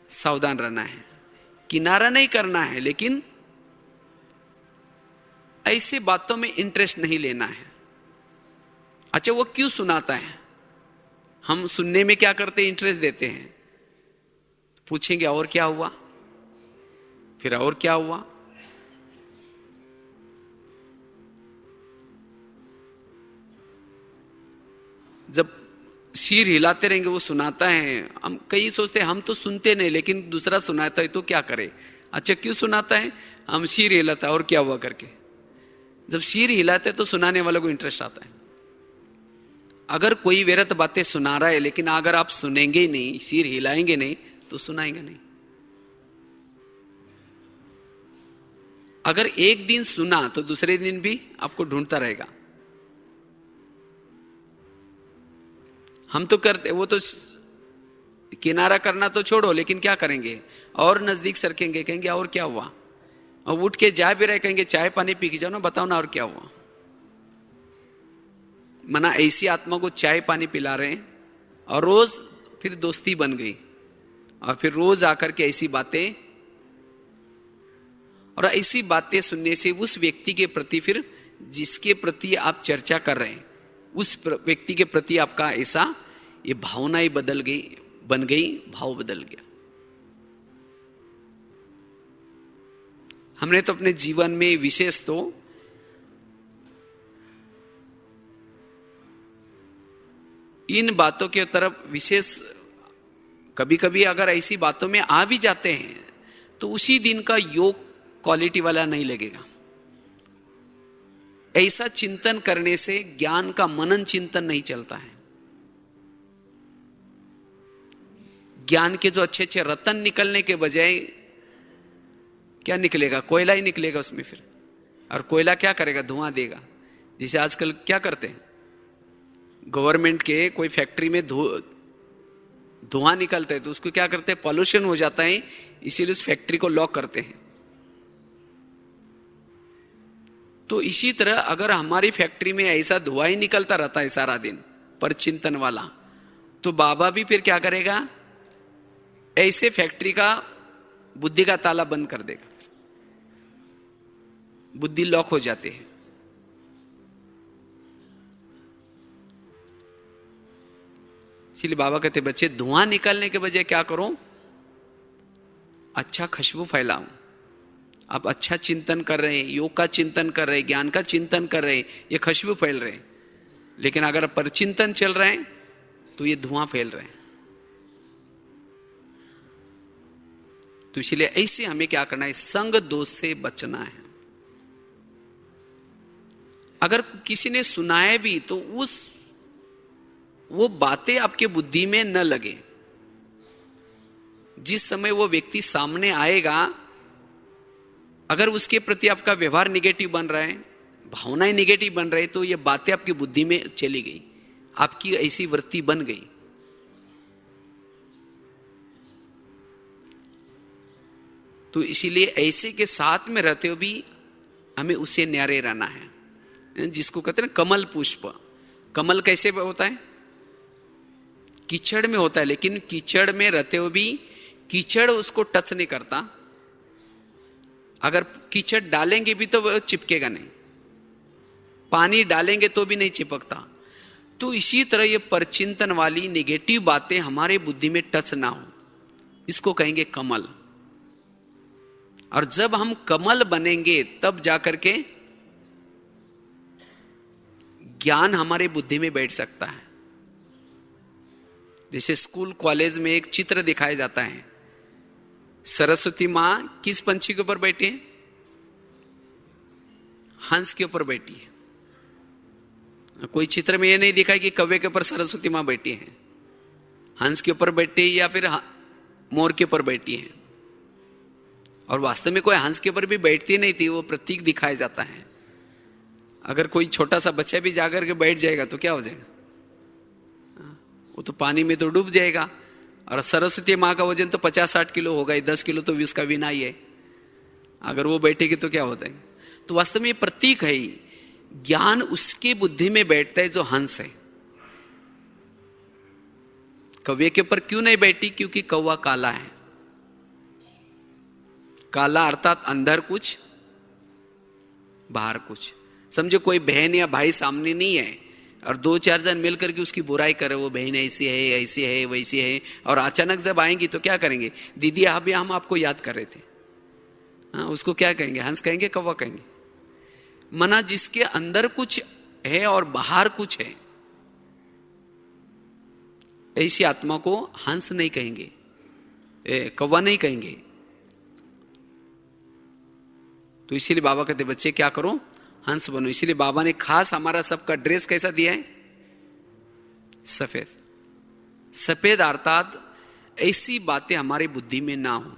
सावधान रहना है। किनारा नहीं करना है, लेकिन ऐसे बातों में इंटरेस्ट नहीं लेना है। अच्छा, वो क्यों सुनाता है? हम सुनने में क्या करते हैं? इंटरेस्ट देते हैं। पूछेंगे और क्या हुआ, फिर और क्या हुआ। जब सिर हिलाते रहेंगे वो सुनाता है, हम कई सोचते हैं हम तो सुनते नहीं, लेकिन दूसरा सुनाता है तो क्या करे? अच्छा, क्यों सुनाता है? हम सिर हिलाता है और क्या हुआ करके। जब सिर हिलाते तो सुनाने वालों को इंटरेस्ट आता है। अगर कोई व्यर्थ बातें सुना रहा है, लेकिन अगर आप सुनेंगे ही नहीं, सिर हिलाएंगे नहीं, तो सुनाएंगे नहीं। अगर एक दिन सुना तो दूसरे दिन भी आपको ढूंढता रहेगा। हम तो करते, वो तो किनारा करना तो छोड़ो, लेकिन क्या करेंगे, और नजदीक सरकेंगे, कहेंगे और क्या हुआ, और उठ के जा भी रहे, कहेंगे चाय पानी पी के जाओ ना, बताओ ना और क्या हुआ। मना ऐसी आत्मा को चाय पानी पिला रहे हैं, और रोज फिर दोस्ती बन गई, और फिर रोज आकर के ऐसी बातें, और ऐसी बातें सुनने से उस व्यक्ति के प्रति, फिर जिसके प्रति आप चर्चा कर रहे हैं उस व्यक्ति के प्रति आपका ऐसा ये भावनाएं बदल गई, बन गई, भाव बदल गया। हमने तो अपने जीवन में विशेष तो इन बातों के तरफ विशेष, कभी कभी अगर ऐसी बातों में आ भी जाते हैं तो उसी दिन का योग क्वालिटी वाला नहीं लगेगा। ऐसा चिंतन करने से ज्ञान का मनन चिंतन नहीं चलता है। ज्ञान के जो अच्छे अच्छे रतन निकलने के बजाय क्या निकलेगा, कोयला ही निकलेगा उसमें फिर, और कोयला क्या करेगा, धुआं देगा। जैसे आजकल क्या करते हैं, गवर्नमेंट के कोई फैक्ट्री में धुआं निकलता है तो उसको क्या करते हैं, पॉल्यूशन हो जाता है, इसीलिए उस फैक्ट्री को लॉक करते हैं। तो इसी तरह अगर हमारी फैक्ट्री में ऐसा धुआं ही निकलता रहता है सारा दिन पर चिंतन वाला, तो बाबा भी फिर क्या करेगा, ऐसे फैक्ट्री का बुद्धि का ताला बंद कर देगा, बुद्धि लॉक हो जाते हैं। इसीलिए बाबा कहते बच्चे धुआं निकालने के बजाय क्या करो, अच्छा खुशबू फैलाओ। आप अच्छा चिंतन कर रहे हैं, योग का चिंतन कर रहे हैं, ज्ञान का चिंतन कर रहे हैं, ये खुशबू फैल रहे हैं। लेकिन अगर परचिंतन चल रहे हैं तो ये धुआं फैल रहे हैं। तो इसलिए ऐसे हमें क्या करना है, संग दोष से बचना है। अगर किसी ने सुनाया भी तो वो बातें आपके बुद्धि में न लगे। जिस समय वो व्यक्ति सामने आएगा, अगर उसके प्रति आपका व्यवहार निगेटिव बन रहा है, भावनाएं निगेटिव बन रही, तो ये बातें आपकी बुद्धि में चली गई, आपकी ऐसी वृत्ति बन गई। तो इसीलिए ऐसे के साथ में रहते हुए भी हमें उससे न्यारे रहना है, जिसको कहते हैं कमल पुष्प। कमल कैसे होता है, कीचड़ में होता है, लेकिन कीचड़ में रहते हुए भी कीचड़ उसको टच नहीं करता। अगर कीचड़ डालेंगे भी तो वो चिपकेगा नहीं, पानी डालेंगे तो भी नहीं चिपकता। तो इसी तरह ये परचिंतन वाली नेगेटिव बातें हमारे बुद्धि में टच ना हो, इसको कहेंगे कमल। और जब हम कमल बनेंगे तब जाकर के ज्ञान हमारे बुद्धि में बैठ सकता है। जैसे स्कूल कॉलेज में एक चित्र दिखाया जाता है, सरस्वती मां किस पंछी के ऊपर बैठी है, हंस के ऊपर बैठी है। कोई चित्र में ये नहीं दिखा कि कौवे के ऊपर सरस्वती मां बैठी है, हंस के ऊपर बैठी है या फिर मोर के ऊपर बैठी है। और वास्तव में कोई हंस के ऊपर भी बैठती नहीं थी, वो प्रतीक दिखाया जाता है। अगर कोई छोटा सा बच्चा भी जाकर के बैठ जाएगा तो क्या हो जाएगा, वो तो पानी में तो डूब जाएगा। और सरस्वती माँ का वजन तो 50-60 किलो होगा, 10 किलो तो उसका विना ही है। अगर वो बैठेगी तो क्या होता है। तो वास्तव में ये प्रतीक है, ज्ञान उसके बुद्धि में बैठता है जो हंस है। कौवे के ऊपर क्यों नहीं बैठी, क्योंकि कौवा काला है। काला अर्थात अंदर कुछ बाहर कुछ। समझो कोई बहन या भाई सामने नहीं है और 2-4 जन मिलकर के उसकी बुराई करे, वो बहन ऐसी है वैसी है, और अचानक जब आएंगी तो क्या करेंगे, दीदी अभी हम आपको याद कर रहे थे। हाँ, उसको क्या कहेंगे, हंस कहेंगे, कौवा कहेंगे। मना जिसके अंदर कुछ है और बाहर कुछ है, ऐसी आत्मा को हंस नहीं कहेंगे, कौवा नहीं कहेंगे। तो इसीलिए बाबा कहते बच्चे क्या करो, हंस बनो। इसीलिए बाबा ने खास हमारा सबका ड्रेस कैसा दिया है, सफेद। सफेद अर्थात ऐसी बातें हमारी बुद्धि में ना हो।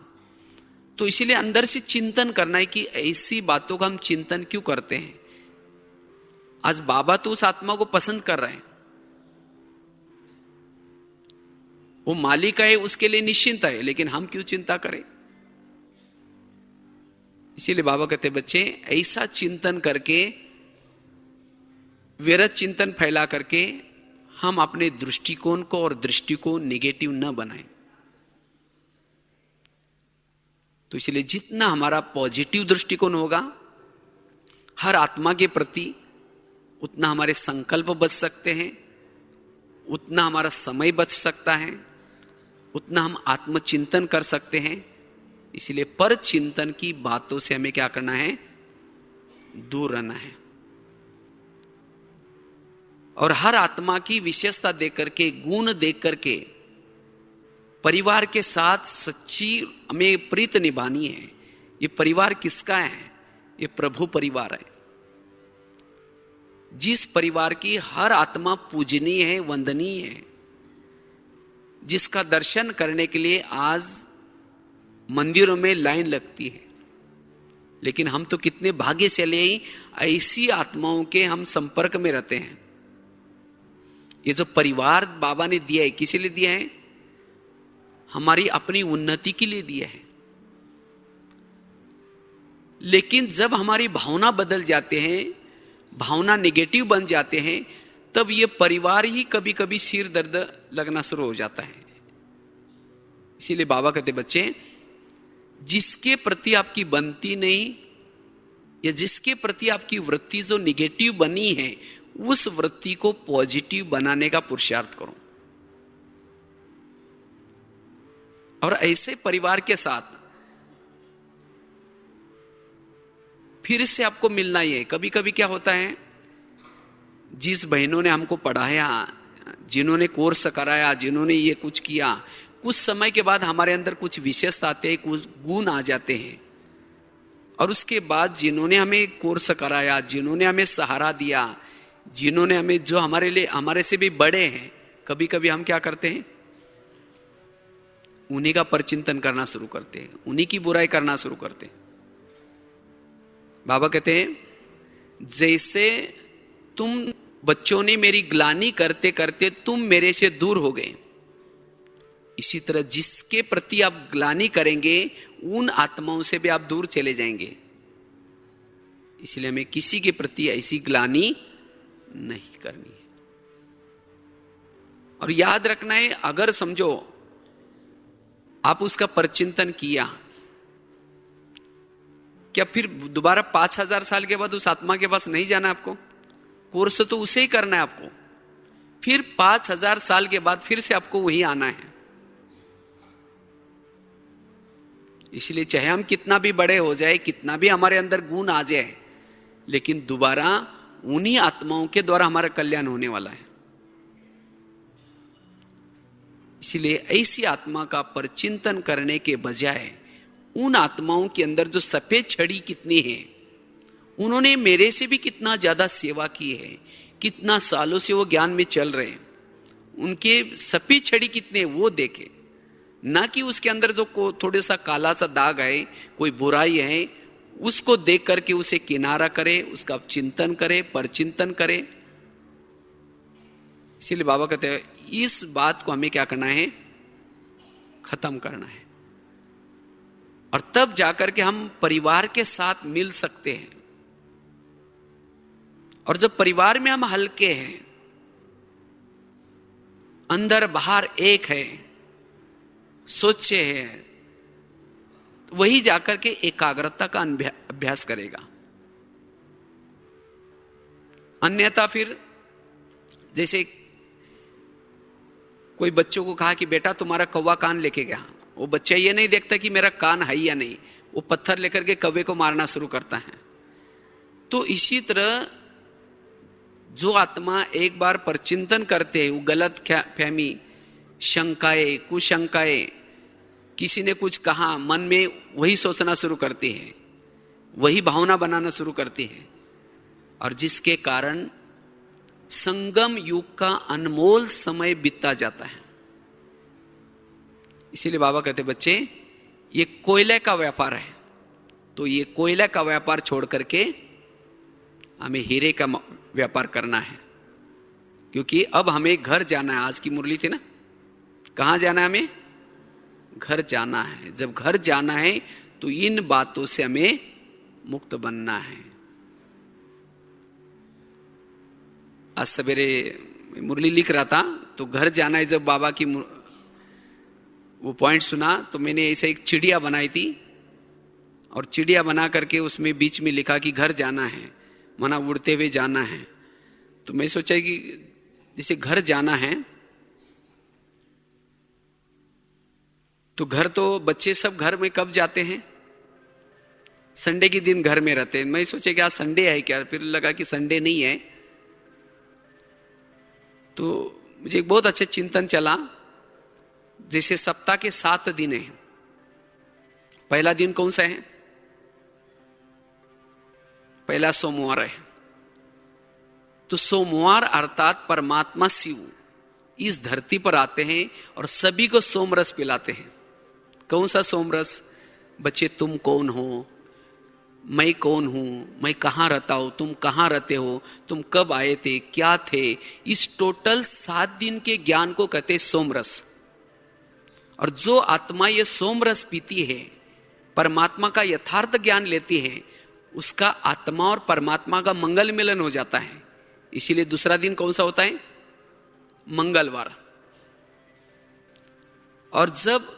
तो इसीलिए अंदर से चिंतन करना है कि ऐसी बातों का हम चिंतन क्यों करते हैं। आज बाबा तो उस आत्मा को पसंद कर रहे हैं, वो मालिक है, उसके लिए निश्चिंत है, लेकिन हम क्यों चिंता करें। इसीलिए बाबा कहते बच्चे ऐसा चिंतन करके, व्यर्थ चिंतन फैला करके हम अपने दृष्टिकोण को और दृष्टि को नेगेटिव न बनाएं। तो इसलिए जितना हमारा पॉजिटिव दृष्टिकोण होगा हर आत्मा के प्रति, उतना हमारे संकल्प बच सकते हैं, उतना हमारा समय बच सकता है, उतना हम आत्मचिंतन कर सकते हैं। इसलिए पर चिंतन की बातों से हमें क्या करना है, दूर रहना है। और हर आत्मा की विशेषता देख करके, गुण देख करके परिवार के साथ सच्ची हमें प्रीत निभानी है। ये परिवार किसका है? ये प्रभु परिवार है। जिस परिवार की हर आत्मा पूजनीय है, वंदनीय है, जिसका दर्शन करने के लिए आज मंदिरों में लाइन लगती है, लेकिन हम तो कितने भाग्यशाली ही ऐसी आत्माओं के हम संपर्क में रहते हैं। ये जो परिवार बाबा ने दिया है, किस लिए दिया है? हमारी अपनी उन्नति के लिए दिया है। लेकिन जब हमारी भावना बदल जाते हैं, भावना नेगेटिव बन जाते हैं, तब ये परिवार ही कभी कभी सिर दर्द लगना शुरू हो जाता है। इसीलिए बाबा कहते बच्चे, जिसके प्रति आपकी बनती नहीं, या जिसके प्रति आपकी वृत्ति जो निगेटिव बनी है, उस वृत्ति को पॉजिटिव बनाने का पुरुषार्थ करो। और ऐसे परिवार के साथ फिर से आपको मिलना ही है। कभी कभी क्या होता है, जिस बहनों ने हमको पढ़ाया, जिन्होंने कोर्स कराया, जिन्होंने ये कुछ किया, कुछ समय के बाद हमारे अंदर कुछ विशेषता आते हैं, कुछ गुण आ जाते हैं। और उसके बाद जिन्होंने हमें कोर्स कराया, जिन्होंने हमें सहारा दिया, जिन्होंने हमें, जो हमारे लिए हमारे से भी बड़े हैं, कभी कभी हम क्या करते हैं, उन्हीं का परचिंतन करना शुरू करते हैं, उन्हीं की बुराई करना शुरू करते हैं। बाबा कहते हैं, जैसे तुम बच्चों ने मेरी ग्लानि करते करते तुम मेरे से दूर हो गए, इसी तरह जिसके प्रति आप ग्लानि करेंगे, उन आत्माओं से भी आप दूर चले जाएंगे। इसलिए हमें किसी के प्रति ऐसी ग्लानि नहीं करनी है। और याद रखना है, अगर समझो आप उसका परचिंतन किया, क्या फिर दोबारा 5000 साल के बाद उस आत्मा के पास नहीं जाना आपको? कोर्स तो उसे ही करना है आपको। फिर 5000 साल के बाद फिर से आपको वही आना है। इसलिए चाहे हम कितना भी बड़े हो जाए, कितना भी हमारे अंदर गुण आ जाए, लेकिन दोबारा उन्हीं आत्माओं के द्वारा हमारा कल्याण होने वाला है। इसलिए ऐसी आत्मा का परचिंतन करने के बजाय उन आत्माओं के अंदर जो सफेद छड़ी कितनी है, उन्होंने मेरे से भी कितना ज्यादा सेवा की है, कितना सालों से वो ज्ञान में चल रहे हैं, उनके सफेद छड़ी कितने वो देखे, ना कि उसके अंदर जो थोड़े सा काला सा दाग है, कोई बुराई है, उसको देख करके उसे किनारा करे, उसका चिंतन करे, परचिंतन करे। इसीलिए बाबा कहते हैं, इस बात को हमें क्या करना है, खत्म करना है। और तब जाकर के हम परिवार के साथ मिल सकते हैं। और जब परिवार में हम हल्के हैं, अंदर बाहर एक है, सोचे है, वही जाकर के एकाग्रता का अभ्यास करेगा। अन्यथा फिर जैसे कोई बच्चों को कहा कि बेटा तुम्हारा कौवा कान लेके गया, वो बच्चा ये नहीं देखता कि मेरा कान है या नहीं, वो पत्थर लेकर के कौवे को मारना शुरू करता है। तो इसी तरह जो आत्मा एक बार परचिंतन करते हैं, वो गलत फहमी, शंकाएं, कुशंकाएं, किसी ने कुछ कहा, मन में वही सोचना शुरू करती है, वही भावना बनाना शुरू करती है, और जिसके कारण संगम युग का अनमोल समय बीतता जाता है। इसीलिए बाबा कहते बच्चे, ये कोयले का व्यापार है, तो ये कोयले का व्यापार छोड़ करके हमें हीरे का व्यापार करना है, क्योंकि अब हमें घर जाना है। आज की मुरली थी ना, कहाँ जाना है हमें? घर जाना है। जब घर जाना है तो इन बातों से हमें मुक्त बनना है। आज सवेरे मुरली लिख रहा था तो घर जाना है, जब बाबा की वो पॉइंट सुना तो मैंने ऐसे एक चिड़िया बनाई थी और चिड़िया बना करके उसमें बीच में लिखा कि घर जाना है, माना उड़ते हुए जाना है। तो मैं सोचा कि जैसे घर जाना है तो घर तो बच्चे सब घर में कब जाते हैं? संडे के दिन घर में रहते हैं। मैं सोचा कि आज संडे है क्या, फिर लगा कि संडे नहीं है। तो मुझे एक बहुत अच्छा चिंतन चला, जैसे सप्ताह के 7 दिन है, पहला दिन कौन सा है? पहला सोमवार है। तो सोमवार अर्थात परमात्मा शिव इस धरती पर आते हैं और सभी को सोमरस पिलाते हैं। कौन सा सोमरस? बच्चे तुम कौन हो, मैं कौन हूं, मैं कहां रहता हूं, तुम कहां रहते हो, तुम कब आए थे, क्या थे, इस टोटल 7 दिन के ज्ञान को कहते हैं सोमरस। और जो आत्मा ये सोमरस पीती है, परमात्मा का यथार्थ ज्ञान लेती है, उसका आत्मा और परमात्मा का मंगल मिलन हो जाता है। इसीलिए दूसरा दिन कौन सा होता है? मंगलवार। और जब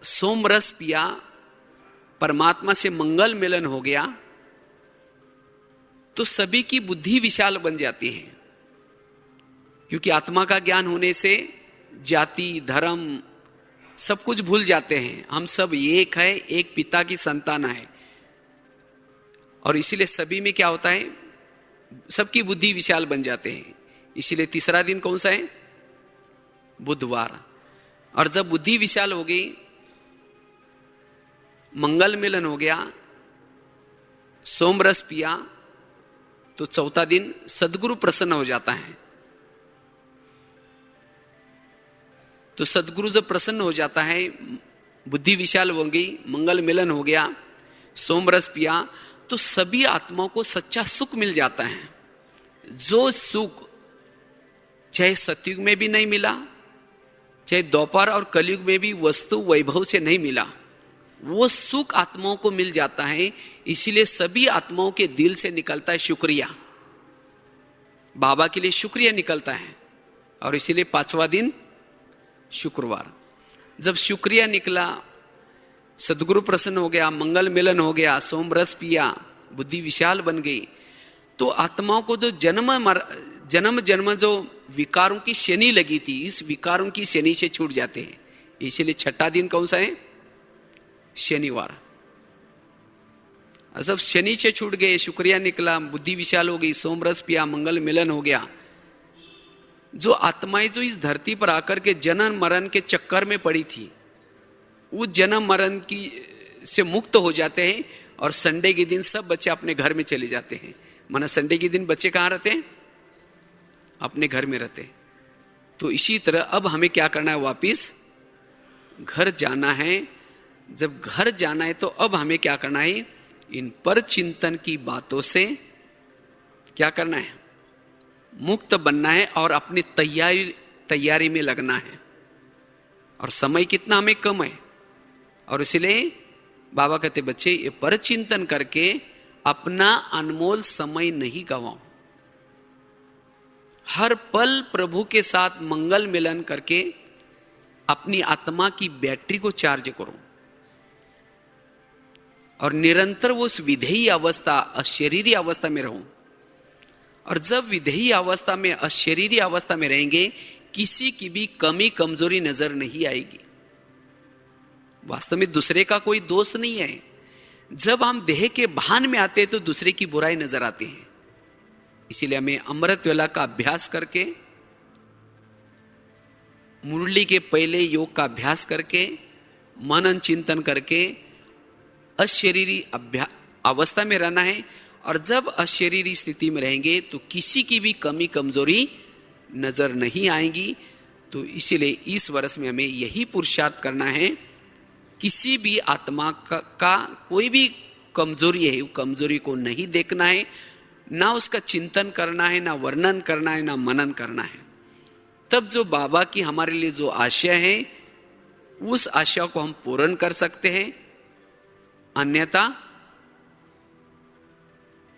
सोमरस पिया, परमात्मा से मंगल मिलन हो गया, तो सभी की बुद्धि विशाल बन जाती है, क्योंकि आत्मा का ज्ञान होने से जाति धर्म सब कुछ भूल जाते हैं। हम सब एक है, एक पिता की संतान है। और इसीलिए सभी में क्या होता है? सबकी बुद्धि विशाल बन जाते हैं। इसीलिए तीसरा दिन कौन सा है? बुधवार। और जब बुद्धि विशाल हो गई, मंगल मिलन हो गया, सोमरस पिया, तो चौथा दिन सदगुरु प्रसन्न हो जाता है। तो सदगुरु जब प्रसन्न हो जाता है, बुद्धि विशाल हो गई, मंगल मिलन हो गया, सोमरस पिया, तो सभी आत्माओं को सच्चा सुख मिल जाता है। जो सुख चाहे सतयुग में भी नहीं मिला, चाहे द्वापर और कलयुग में भी वस्तु वैभव से नहीं मिला, वो सुख आत्माओं को मिल जाता है। इसीलिए सभी आत्माओं के दिल से निकलता है शुक्रिया, बाबा के लिए शुक्रिया निकलता है। और इसीलिए 5वां दिन शुक्रवार। जब शुक्रिया निकला, सदगुरु प्रसन्न हो गया, मंगल मिलन हो गया, सोमरस पिया, बुद्धि विशाल बन गई, तो आत्माओं को जो जन्म जन्म जो विकारों की शनि लगी थी, इस विकारों की शनि से छूट जाते हैं। इसीलिए 6ठा दिन कौन सा है? शनिवार। जब शनि से छूट गए, शुक्रिया निकला, बुद्धि विशाल हो गई, सोमरस पिया, मंगल मिलन हो गया, जो आत्माएं जो इस धरती पर आकर के जन्म मरण के चक्कर में पड़ी थी, वो जन्म मरण की से मुक्त हो जाते हैं। और संडे के दिन सब बच्चे अपने घर में चले जाते हैं। माना संडे के दिन बच्चे कहाँ रहते हैं? अपने घर में रहते हैं। तो इसी तरह अब हमें क्या करना है? वापिस घर जाना है। जब घर जाना है तो अब हमें क्या करना है? इन पर चिंतन की बातों से क्या करना है? मुक्त बनना है और अपनी तैयारी में लगना है। और समय कितना हमें कम है, और इसलिए बाबा कहते बच्चे ये पर चिंतन करके अपना अनमोल समय नहीं गवाओ। हर पल प्रभु के साथ मंगल मिलन करके अपनी आत्मा की बैटरी को चार्ज करो और निरंतर वो उस विधेयी अवस्था, अशरीरी अवस्था में रहो। और जब विधेयी अवस्था में, अशरीरी अवस्था में रहेंगे, किसी की भी कमी कमजोरी नजर नहीं आएगी। वास्तव में दूसरे का कोई दोष नहीं है। जब हम देह के भान में आते हैं तो दूसरे की बुराई नजर आती है। इसीलिए हमें अमृत वेला का अभ्यास करके, मुरली के पहले योग का अभ्यास करके, मनन चिंतन करके अशरीरी अवस्था में रहना है। और जब अशरीरी स्थिति में रहेंगे तो किसी की भी कमी कमजोरी नजर नहीं आएगी। तो इसीलिए इस वर्ष में हमें यही पुरुषार्थ करना है किसी भी आत्मा का कोई भी कमजोरी है, वो कमजोरी को नहीं देखना है, ना उसका चिंतन करना है, ना वर्णन करना है, ना मनन करना है। तब जो बाबा की हमारे लिए जो आशय है, उस आशय को हम पूर्ण कर सकते हैं। अन्यथा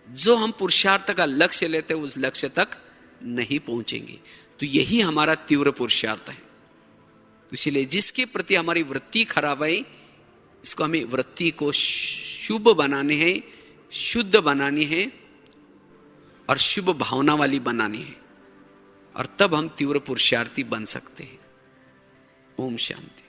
जो हम पुरुषार्थ का लक्ष्य लेते हैं, उस लक्ष्य तक नहीं पहुंचेंगे। तो यही हमारा तीव्र पुरुषार्थ है। तो इसलिए जिसके प्रति हमारी वृत्ति खराब है, इसको हमें वृत्ति को शुभ बनाने हैं, शुद्ध बनानी है और शुभ भावना वाली बनानी है, और तब हम तीव्र पुरुषार्थी बन सकते हैं। ओम शांति।